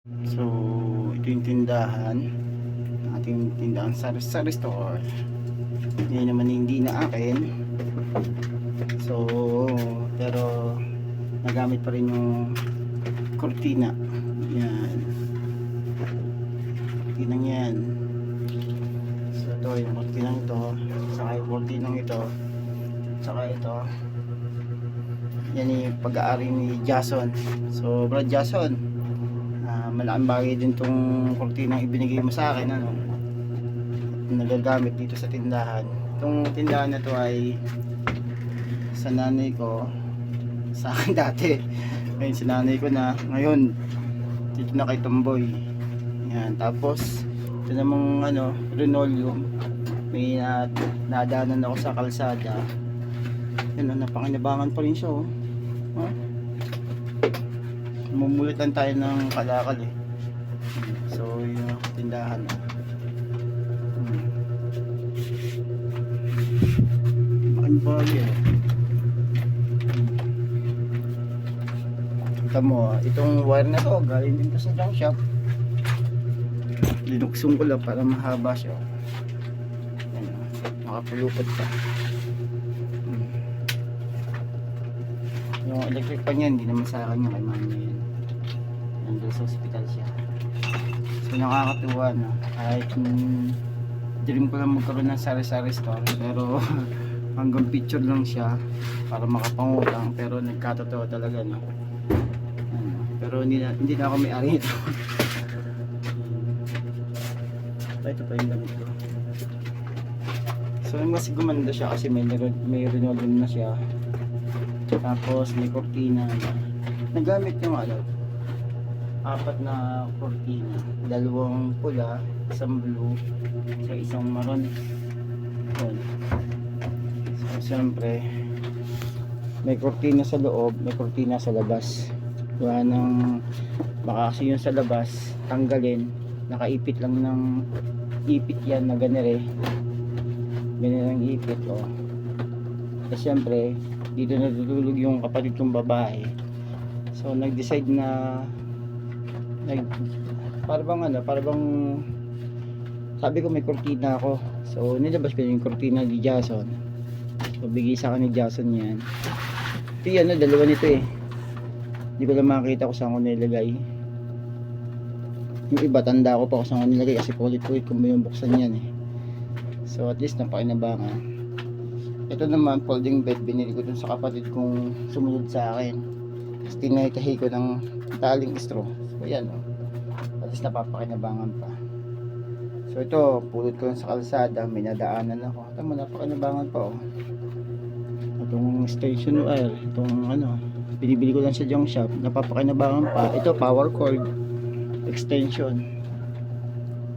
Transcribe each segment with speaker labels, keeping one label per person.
Speaker 1: So, ito yung tindahan. Ating tindahan sa store. Ngayon naman hindi na akin. So, pero nagamit pa rin yung cortina. Yan. Cortinang yan. So, ito yung cortinang ito. Saka yung cortinang ito. Saka ito. Yan yung pag-aari ni Jason. So, Brad Jason, malaking bagay din tong cortinang ibinigay mo sa akin, ano, nagagamit dito sa tindahan. Itong tindahan na to ay sa nanay ko, sa akin dati. Ngayon sa nanay ko na, ngayon dito na kay Tomboy. Yan, tapos ito namang ano, linoleum. May nadaanan ako sa kalsada. Yan, napakinabangan pa rin siya, oh. Mumulit lang tayo ng kalakal eh. So yung tindahan, makin bagay eh. Kita mo, itong wire na to galing din to sa junk shop. Linuksong ko lang para mahaba siya. Yan, makapulupot pa. Yung electric pa niya hindi naman sa akin, yung kay mami yan. Nandun sa hospital siya. So nakakatuwa na, kahit dream ko lang magkaroon ng sari-sari store, pero hanggang picture lang siya para makapangutang, pero nagkatotoo talaga, no? Pero hindi na ako may-ari ito. Ito pa yung damit ko. So mas gumanda siya kasi may linoleum na siya. Tapos may cortina na. Nagamit yung ano, 4 na cortina, 2 pula, isang blue, sa isang maroon. Yun. So siyempre may cortina sa loob, may cortina sa labas. Wala nang, baka kasi yung sa labas tanggalin, nakaipit lang ng ipit yan na ganere, ganyan ang ipit, oh. Kasi siyempre dito natutulog yung kapatid kong babae. So nag-decide na para bang sabi ko may cortina ako. So nilabas ko yung cortina ni Jason. So bigay sa akin ni Jason yan. Ito yan, dalawa nito eh. Hindi ko lang makita kung saan ko nilagay. Yung iba tanda ko pa kung saan ko nilagay kasi kulit-kulit kung may buksan yan eh. So at least napakinabangan. Ito naman, folding bed, binili ko dun sa kapatid kong sumunod sa akin. Tapos tinatahi ko ng taling straw. So yan, oh. At least napapakinabangan pa. So ito, pulot ko lang sa kalsada, may nadaanan ako. Ito mo, napakinabangan pa, oh. Itong station wire, itong ano, binibili ko lang sa junk shop, napapakinabangan pa. Ito, power cord, extension.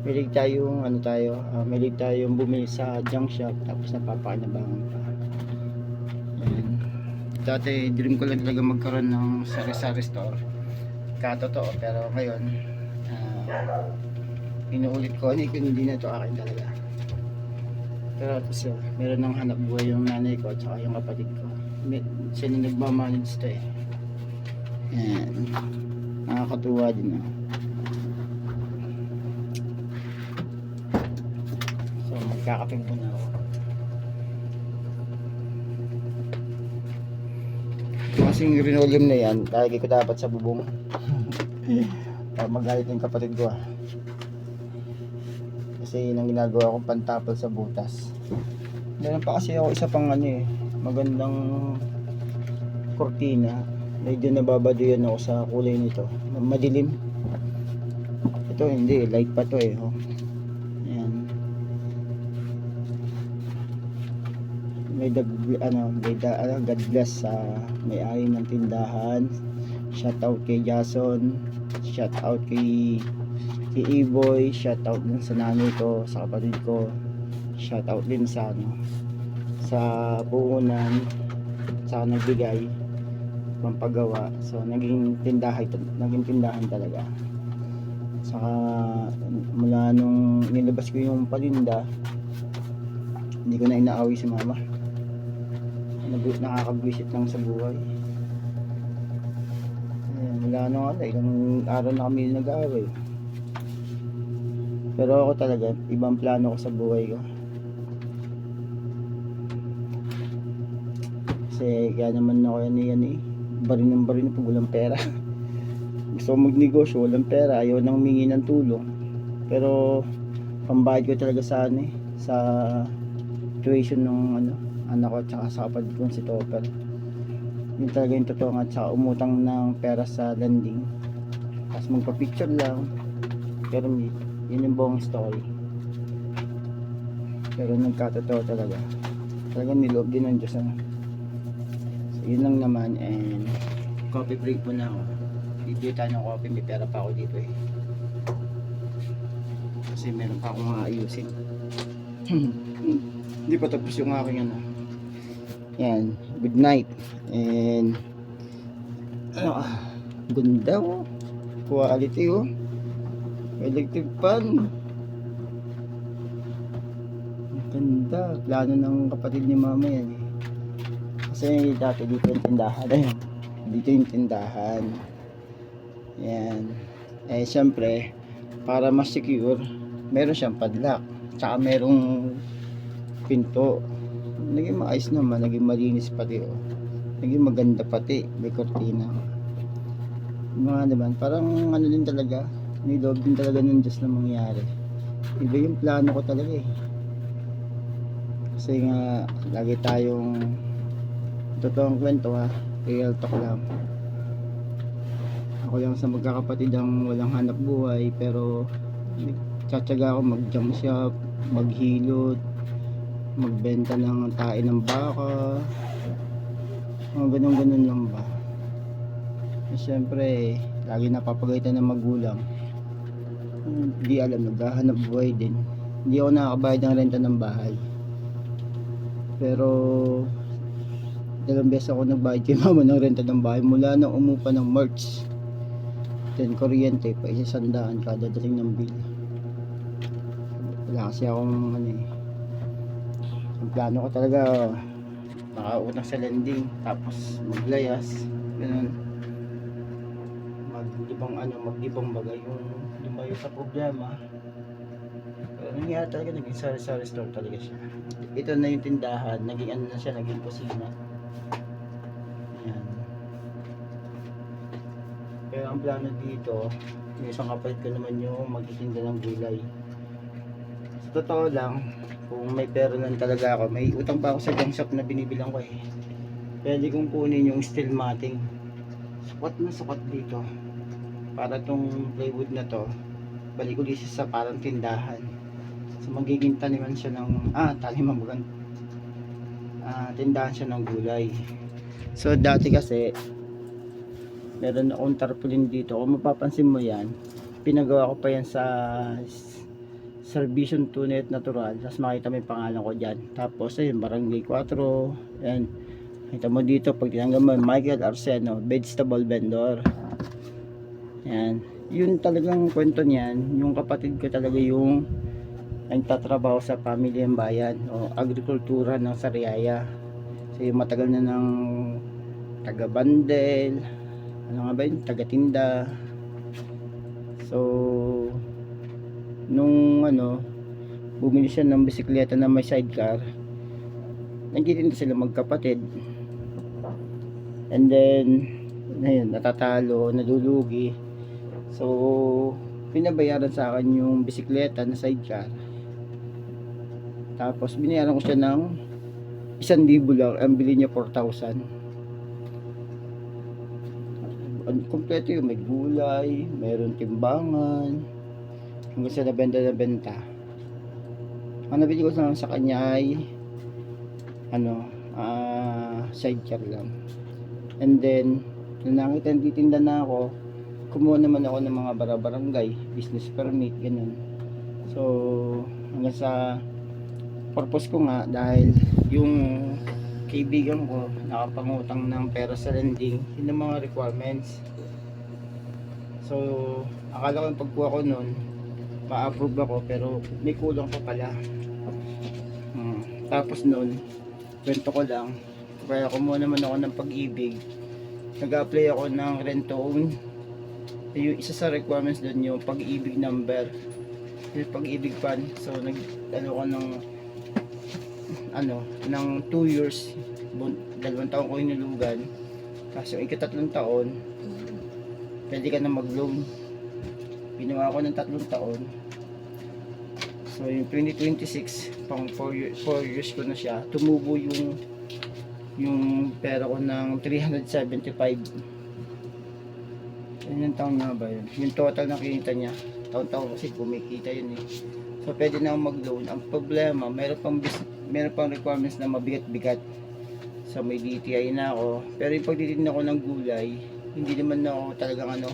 Speaker 1: Mahilig tayong ano tayo, mahilig tayong bumili sa junk shop, tapos napapakinabangan pa. Dati dream ko lang talaga magkaroon ng sari-sari store, katotoo, pero ngayon inuulit ko, hindi na to akin talaga. Pero so, meron ng hanap buhay yung nanay ko at saka yung kapatid ko. Sila nagmamanage to eh. Yan, nakakatuwa din, oh. So magkakape muna ako. Kasing linoleum na yan, lalagay ko dapat sa bubong. Para magalit yung kapatid ko, kasi yun ang ginagawa kong pantapal sa butas. Meron pa kasi ako isa pang ano eh, magandang cortina. Medyo nababaduyan ako sa kulay nito, madilim. Ito hindi, light pa to eh, oh. Ayan. May God bless sa may-ari ng tindahan. Shout out kay Jason, shout out kay E-boy, shout out din sa nanay ko, sa kapatid ko, shout out din sa ano, sa puhunan, sa nagbigay pampagawa. So naging tindahan talaga. Saka mula nung nilabas ko yung paninda, hindi ko na inaawi si mama. Nakakabwisit lang sa buhay. Ayan, simula nung ano, ilang araw na kami nag-aaway. Pero ako talaga, ibang plano ko sa buhay ko. Kasi kaya naman ako yan eh. Barin ng barin pag walang pera. Gusto ko magnegosyo, walang pera, ayaw nang humingi ng tulong. Pero pambayad ko talaga sa ano eh, sa tuition ng ano, anak ko at saka sa kapatid ko si Topper. Yun talaga yung totoo nga, at saka umutang ng pera sa landing. Tapos magpa-picture lang. Pero yun yung buong story. Pero nagkatotoo talaga. Talagang niloob din ng Diyos ano. So yun lang naman, and coffee break muna ako. Bibili tayo ng coffee, may pera pa ako dito eh. Kasi meron pa akong aayusin. Hindi pa tapos yung aking ano. Yan, good night. And ganda oh. Quality oh. Electric fan. Ganda. Plano ng kapatid ni mama yan eh. Kasi dati dito yung tindahan. Ayun. Dito yung tindahan. Yan. Eh syempre, para mas secure, meron siyang padlock. Tsaka merong pinto. Naging maayos naman, naging malinis pati oh. Naging maganda pati, may kortina. Mga naman, parang ano din talaga, niloob din talaga ng Diyos na mangyari. Iba yung plano ko talaga eh. Kasi nga, lagi tayong totoong kwento ha, real talk lang. Ako lang sa magkakapatid ang walang hanap buhay, pero tsatsaga ako mag-jump shop, maghilot, magbenta ng tae ng baka, mga ganun-ganun lang ba. Eh, syempre lagi napapagalitan ng magulang, hindi alam, naghahanap buhay din. Hindi ako nakakabayad ng renta ng bahay, pero dalawang beses ako nagbayad kay mama ng renta ng bahay mula nang umupa ng March. Then kuryente pa, 100 kada dating ng bill. Wala kasi akong ano eh, ang plano ko talaga makautang sa lending, tapos maglayas, ganun, maglibang bagay yung lumayo sa problema. Pero nangyari talaga, naging sari-sari store talaga siya. Ito na yung tindahan, naging ano na siya, naging kusina. Yan. Pero ang plano dito, yung isang kapatid ko naman yung magtitinda ng gulay. Sa totoo lang, kung may pera lang talaga ako, may utang pa ako sa junk shop na binibilang ko eh. Pwede kong kunin yung steel matting. Sukat na sukat dito. Para tong plywood na to, balik ulit sa parang tindahan. So magiging taniman siya ng, tindahan siya ng gulay. So dati kasi, meron akong tarpaulin dito. Kung mapapansin mo yan, pinagawa ko pa yan sa Servicion Tunet Natural. Tapos makita mo yung pangalan ko dyan. Tapos ayun, Barangay 4. Yan, kita mo dito, pag tinanggal mo, Michael Arseno, vegetable vendor. Yan, yun talagang kwento niyan. Yung kapatid ko talaga yung nagtatrabaho sa Family and Bayan o agrikultura ng Sariaya. So yung matagal na ng taga-bandel, ano nga ba yun, taga-tinda. So nung bumili siya ng bisikleta na may sidecar, nagtitinda sila magkapatid, and then ayun, natatalo, nalulugi. So pinabayaran sa akin yung bisikleta na sidecar, tapos binayaran ko siya ng 1,000 lang, ang bili niya 4,000. Kompleto yung may gulay, mayroon timbangan, hanggang sa nabenta. Ang nabili ko lang sa kanya ay sidecar lang. And then nung nakita titinda na ako, kumuha naman ako ng mga barangay, business permit, ganun. So hanggang sa purpose ko nga, dahil yung kaibigan ko nakapangutang ng pera sa lending, yun ang mga requirements. So akala ko yung pagkuha ko nun ma-approve ako, pero may kulang pa pala. Tapos nun, kwento ko lang, kaya kumuha naman ako ng Pag-ibig, nag-apply ako ng rent to own Yung isa sa requirements doon yung pag-ibig number, yung pag-ibig pan. So ano ko ng 2 years, 2 taon ko hinulugan. Tapos yung ikatatlong taon, pwede ka na mag-loan. Ginawa ko ng 3 taon. So yung 2026, pang 4 years ko na siya. Tumubo yung pera ko ng 375. Ilang taon nga ba yun? Yung total na kinita niya. Taon-taon kasi kumikita yun eh. So pwede na akong mag-loan. Ang problema, meron pang requirements na mabigat-bigat. So may DTI na ako. Pero yung pagtitinda ko ng gulay, hindi naman na ako talagang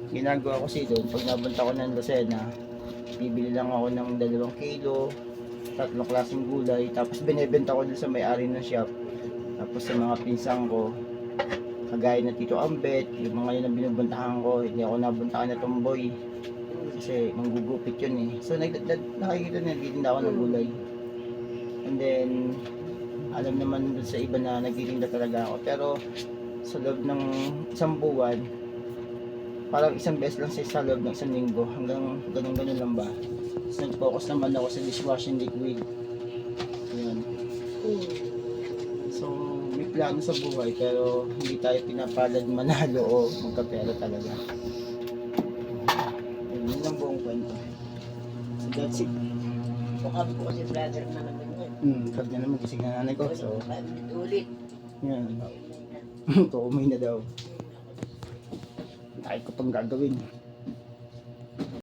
Speaker 1: ginagawa ko kasi doon. Pag nabunta ko ng Lucena, bibili lang ako ng 2 kilo, 3 klaseng gulay. Tapos binebenta ko doon sa may-ari ng shop. Tapos sa mga pinsang ko, kagaya na Tito Ambet, yung mga yun ang binubuntahan ko. Hindi ako nabuntahan na tomboy kasi manggugupit yun eh. So nakikita na nagtitinda ako ng gulay. And then alam naman dun sa iba na nagtitinda talaga ako. Pero sa loob ng 1 buwan, parang 1 beses lang sa loob ng 1 linggo, hanggang ganun lang ba. Tapos nag-focus naman ako sa dishwashing liquid. Yun. So may plano sa buhay pero hindi tayo pinapalad manalo o magkapera talaga. Yun lang buong kwento. So that's it.
Speaker 2: Baka po kasi brother na naman yun.
Speaker 1: Pag na naman gising na nanay ko. So
Speaker 2: Ulit.
Speaker 1: yan. Kukumay na daw. Tayo ko pang gagawin.